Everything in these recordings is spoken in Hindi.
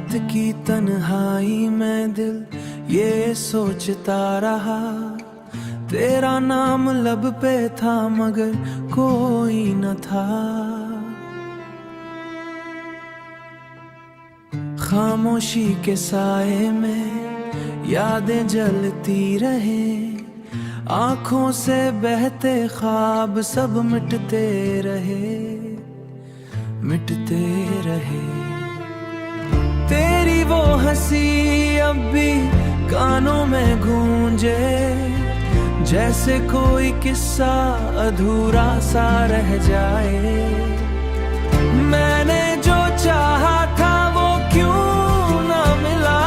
रात की तन्हाई में दिल ये सोचता रहा, तेरा नाम लब पे था मगर कोई न था। खामोशी के साए में यादें जलती रहे, आंखों से बहते ख्वाब सब मिटते रहे, मिटते रहे। तेरी वो हंसी अब भी कानों में गूंजे, जैसे कोई किस्सा अधूरा सा रह जाए। मैंने जो चाहा था वो क्यों ना मिला,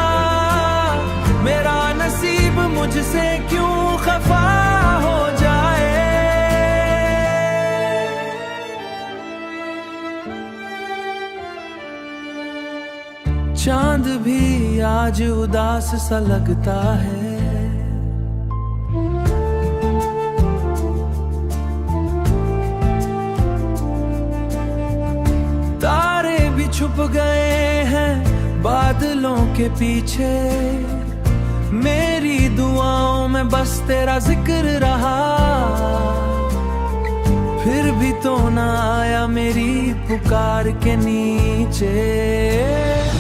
मेरा नसीब मुझसे क्यों खफा हो जाए। चांद भी आज उदास सा लगता है, तारे भी छुप गए हैं बादलों के पीछे। मेरी दुआओं में बस तेरा जिक्र रहा, फिर भी तो ना आया मेरी पुकार के नीचे।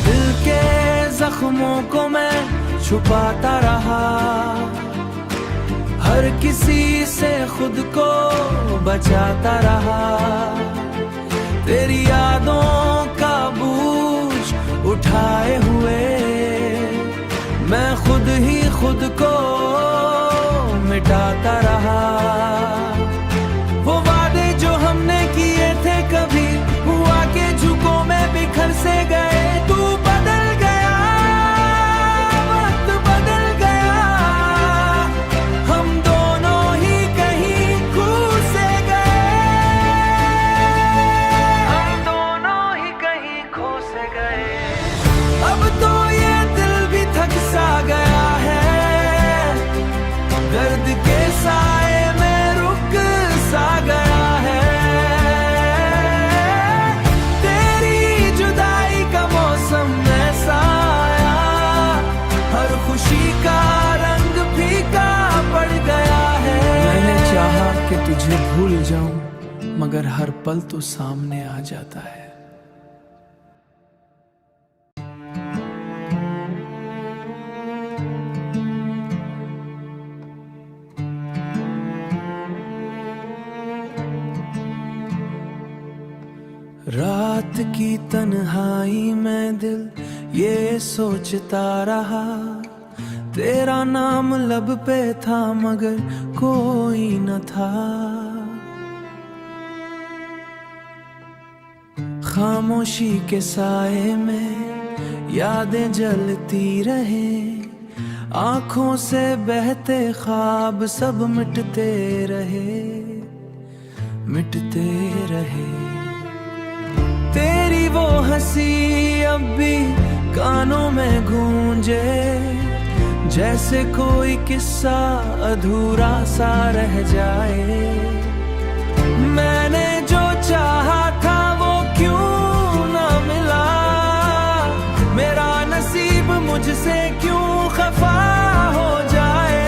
दिल के जख्मों को मैं छुपाता रहा, हर किसी से खुद को बचाता रहा। तेरी यादों का बोझ उठाए हुए मैं खुद ही खुद को मिटाता रहा। वो वादे जो हमने किए थे कभी हुआ के झुकों में बिखर से गए। तू बदल गया, वक्त बदल गया, हम दोनों ही कहीं खो से गए, हम दोनों ही कहीं खो से गए। अब तो ये दिल भी थक सा गया है, दर्द के साए में रुक सा गया है। तेरी जुदाई का मौसम ऐसा आया, हर खुशी का रंग फीका पड़ गया है। मैंने चाहा कि तुझे भूल जाऊं मगर हर पल तो सामने आ जाता है। रात की तन्हाई में दिल ये सोचता रहा, तेरा नाम लब पे था मगर कोई न था। खामोशी के साए में यादें जलती रहे, आंखों से बहते ख्वाब सब मिटते रहे, मिटते रहे। तेरी वो हंसी अब भी कानों में गूंजे, जैसे कोई किस्सा अधूरा सा रह जाए। मैंने जो चाहा था वो क्यों ना मिला, मेरा नसीब मुझसे क्यों खफा हो जाए।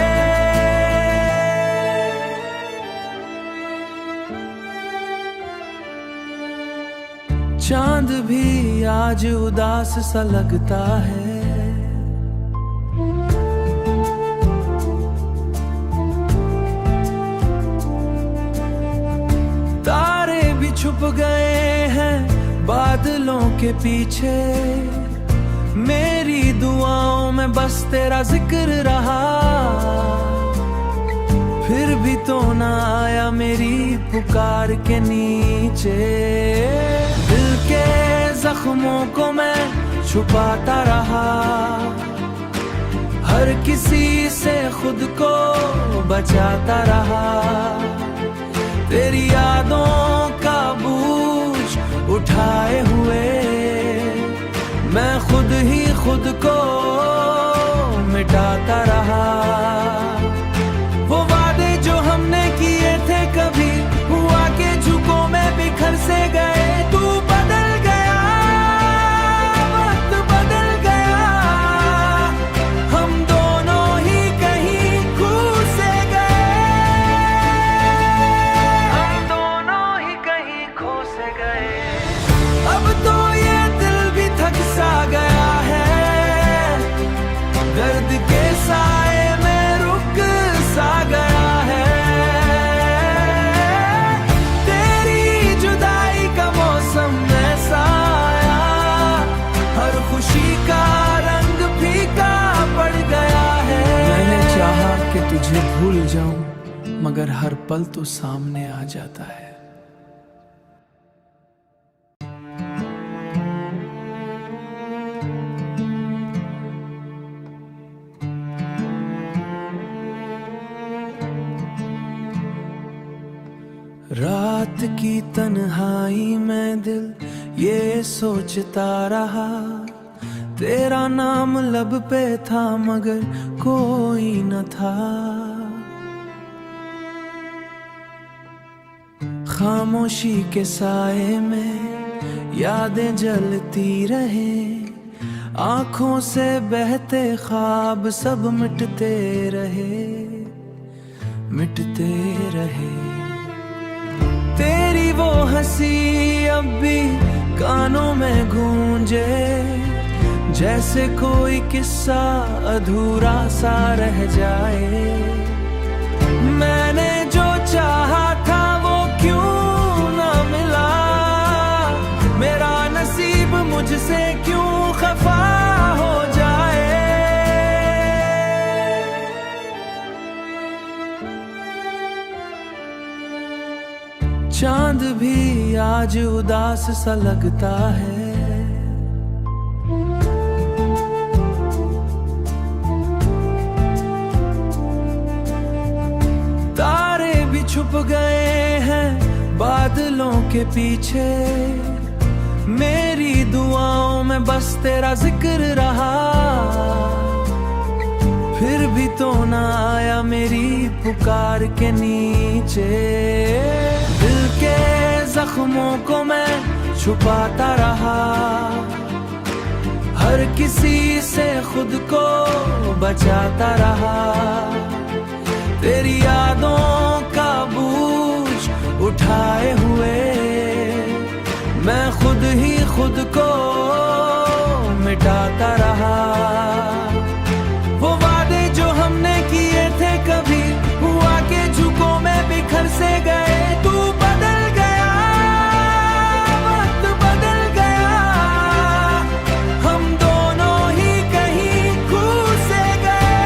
चांद भी आज उदास सा लगता है, तारे भी छुप गए हैं बादलों के पीछे। मेरी दुआओं में बस तेरा जिक्र रहा, फिर भी तो ना आया मेरी पुकार के नीचे। दिल के जख्मों को मैं छुपाता रहा, हर किसी से खुद को बचाता रहा। तेरी यादों का बोझ उठाए हुए मैं खुद ही खुद को मिटाता रहा। वो वादे जो हमने किए थे कभी हुआ के झुकों में बिखर से गए। तू बदल गया, वक्त बदल गया, दर्द के साए में रुक सा गया है। तेरी जुदाई का मौसम ऐसा आया, हर खुशी का रंग फीका पड़ गया है। मैंने चाहा कि तुझे भूल जाऊं, मगर हर पल तो सामने आ जाता है। रात की तन्हाई में दिल ये सोचता रहा, तेरा नाम लब पे था मगर कोई न था। खामोशी के साए में यादें जलती रहे, आंखों से बहते ख्वाब सब मिटते रहे, मिटते रहे। तेरी वो हंसी अब भी कानों में गूंजे, जैसे कोई किस्सा अधूरा सा रह जाए। मैंने जो चाहा था वो क्यों ना मिला, मेरा नसीब मुझसे क्यों खफा हो जाए। चांद भी आज उदास सा लगता है, तारे भी छुप गए हैं बादलों के पीछे। मेरी दुआओं में बस तेरा जिक्र रहा, फिर भी तो ना आया मेरी पुकार के नीचे। दिल के जख्मों को मैं छुपाता रहा, हर किसी से खुद को बचाता रहा। तेरी यादों का बोझ उठाए हुए मैं खुद ही खुद को मिटाता रहा। वो वादे जो हमने किए थे कभी हुआ के झुकों में बिखर से गए। तू बदल गया, वक्त बदल गया, हम दोनों ही कहीं खो से गए,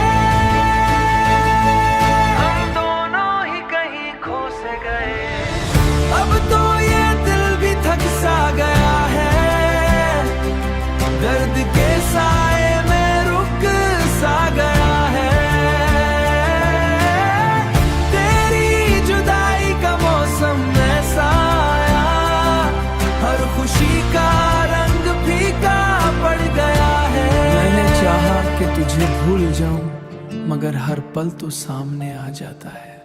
हम दोनों ही कहीं खो से गए। अब तो ये दिल भी थक सा गया है, दर्द के साए में रुक सा गया है। तेरी जुदाई का मौसम ऐसा आया, हर खुशी का रंग फीका पड़ गया है। मैंने चाहा कि तुझे भूल जाऊं, मगर हर पल तो सामने आ जाता है।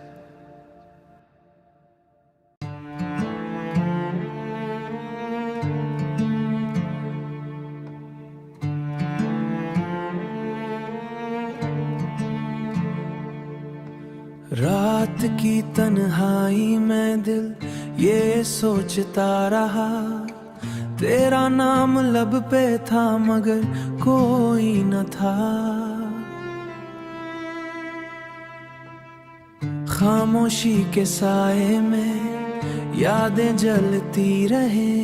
रात की तन्हाई में दिल ये सोचता रहा, तेरा नाम लब पे था मगर कोई न था। खामोशी के साए में यादें जलती रहे,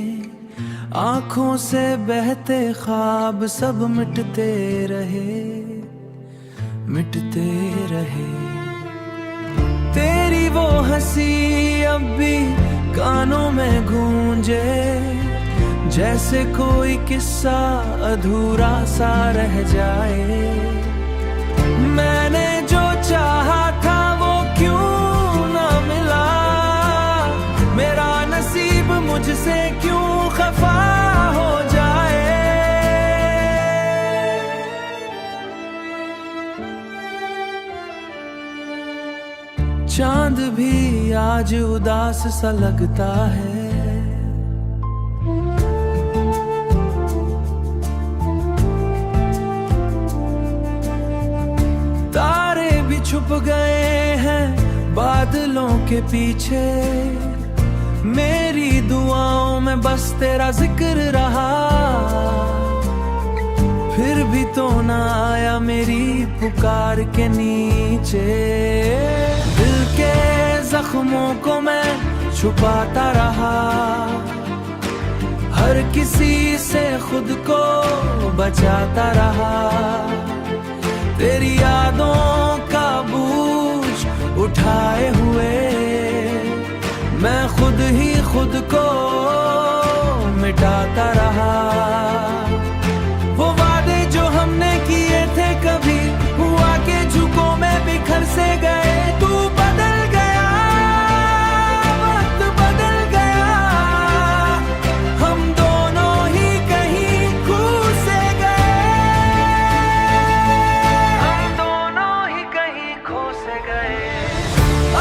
आंखों से बहते ख्वाब सब मिटते रहे, मिटते रहे। तेरी वो हंसी अब भी कानों में गूंजे, जैसे कोई किस्सा अधूरा सा रह जाए। मैंने जो चाहा था वो क्यों ना मिला, मेरा नसीब मुझसे क्यों खफा हो जाए। चांद भी आज उदास सा लगता है, तारे भी छुप गए हैं बादलों के पीछे। मेरी दुआओं में बस तेरा जिक्र रहा, फिर भी तो ना आया मेरी पुकार के नीचे। दिल के जख्मों को मैं छुपाता रहा, हर किसी से खुद को बचाता रहा। तेरी यादों का बोझ उठाए हुए मैं खुद ही खुद को मिटाता रहा। वो वादे जो हमने किए थे कभी हुआ के झुकों में बिखर से गए। तू बदल गया, वक्त बदल गया, हम दोनों ही कहीं खो से गए। हम दोनों ही कहीं खो से गए।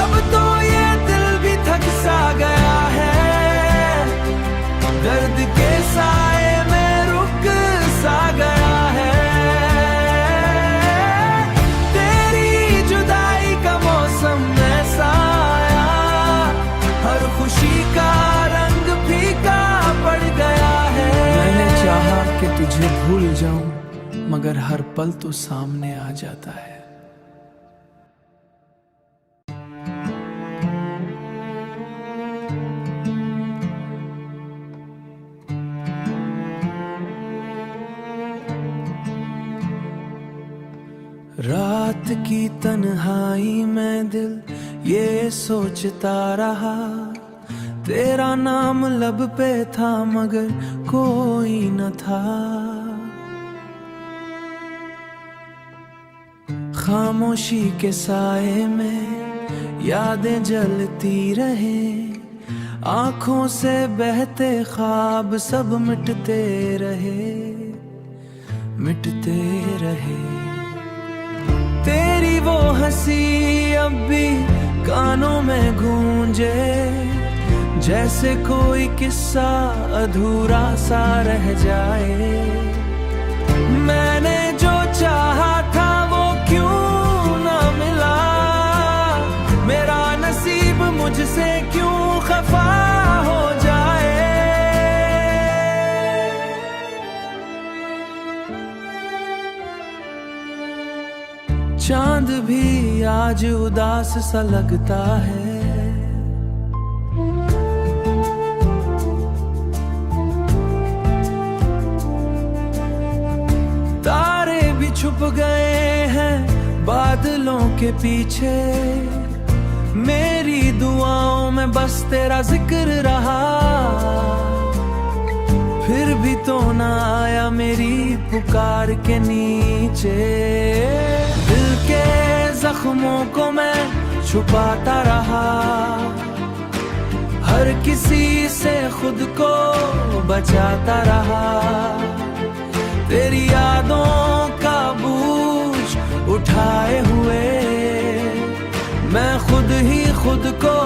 अब तो ये दिल भी थक सा गया है, दर्द के साए में रुक सा गया है। तेरी जुदाई का मौसम ऐसा आया, हर खुशी का रंग फीका पड़ गया है। मैंने चाहा कि तुझे भूल जाऊं, मगर हर पल तो सामने आ जाता है। रात की तन्हाई में दिल ये सोचता रहा, तेरा नाम लब पे था मगर कोई न था। खामोशी के साए में यादें जलती रहे, आंखों से बहते ख्वाब सब मिटते रहे, मिटते रहे। तेरी वो हंसी अब भी कानों में गूंजे, जैसे कोई किस्सा अधूरा सा रह जाए। मैंने जो चाहा था वो क्यों ना मिला, मेरा नसीब मुझसे क्यों खफा हो जाए। चांद भी आज उदास सा लगता है, तारे भी छुप गए हैं बादलों के पीछे। मेरी दुआओं में बस तेरा जिक्र रहा, फिर भी तो ना आया मेरी पुकार के नीचे। दिल के जख्मों को मैं छुपाता रहा, हर किसी से खुद को बचाता रहा। तेरी यादों का बोझ उठाए हुए मैं खुद ही खुद को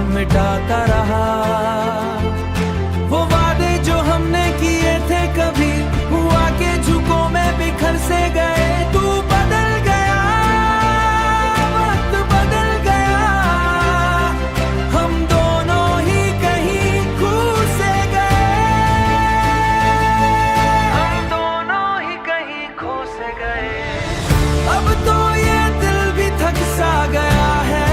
मिटाता रहा। वो वादे जो हमने किए थे कभी हुआ के झुकों में बिखर से गए। तू बदल गया, वक्त बदल गया, हम दोनों ही कहीं खो से गए। हम दोनों ही कहीं खो से गए। अब तो ये दिल भी थक सा गया है,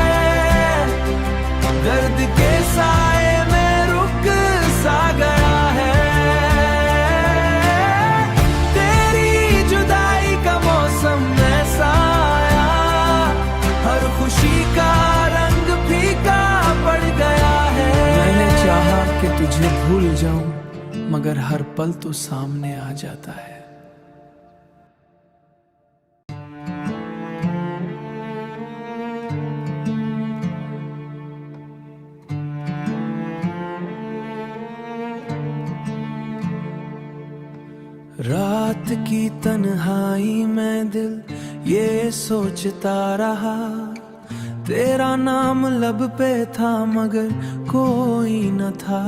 दर्द के साए में रुक सा गया है। तेरी जुदाई का मौसम ऐसा आया, हर खुशी का रंग फीका पड़ गया है। मैंने चाहा कि तुझे भूल जाऊं, मगर हर पल तो सामने आ जाता है। रात की तन्हाई में दिल ये सोचता रहा, तेरा नाम लब पे था मगर कोई न था।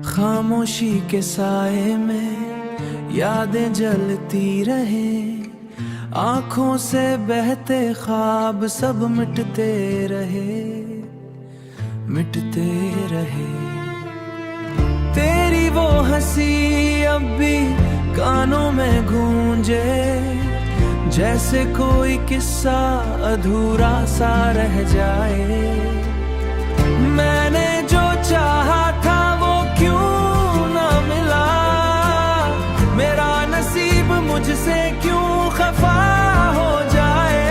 खामोशी के साए में यादें जलती रहे, आंखों से बहते ख्वाब सब मिटते रहे, मिटते रहे। तेरी वो हंसी अब भी कानों में गूंजे, जैसे कोई किस्सा अधूरा सा रह जाए। मैंने जो चाहा था वो क्यों ना मिला, मेरा नसीब मुझसे क्यों खफा हो जाए।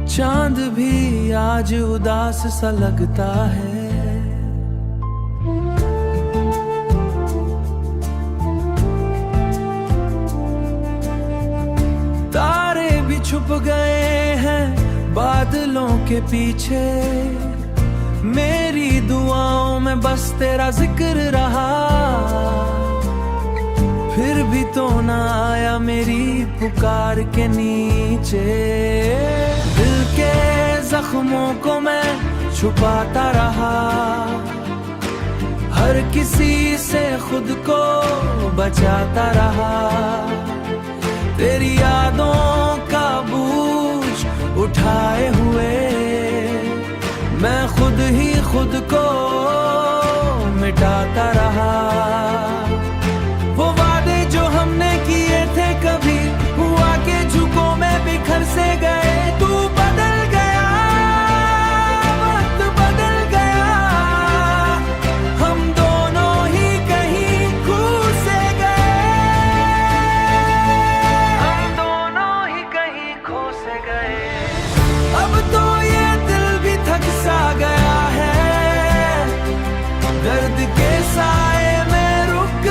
चांद भी आज उदास सा लगता है, तारे भी छुप गए हैं बादलों के पीछे। मेरी दुआओं में बस तेरा जिक्र रहा, फिर भी तो ना आया मेरी पुकार के नीचे। दिल के जख्मों को मैं छुपाता रहा, हर किसी से खुद को बचाता रहा। तेरी यादों का बोझ उठाए हुए मैं खुद ही खुद को मिटाता रहा। वो वादे जो हमने किए थे कभी हुआ के झुकों में बिखर से गए। तू बदल गया, वक्त बदल गया, हम दोनों ही कहीं खो से गए, हम दोनों ही कहीं खो से गए। अब तो ये दिल भी थक सा गया है, दर्द के साए में रुक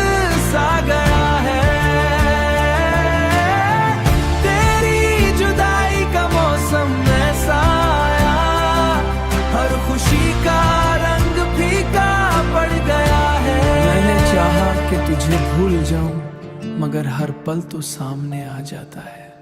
सा गया है। तेरी जुदाई का मौसम ऐसा आया, हर खुशी का रंग फीका पड़ गया है। मैंने चाहा कि तुझे भूल जाऊं, मगर हर पल तो सामने आ जाता है।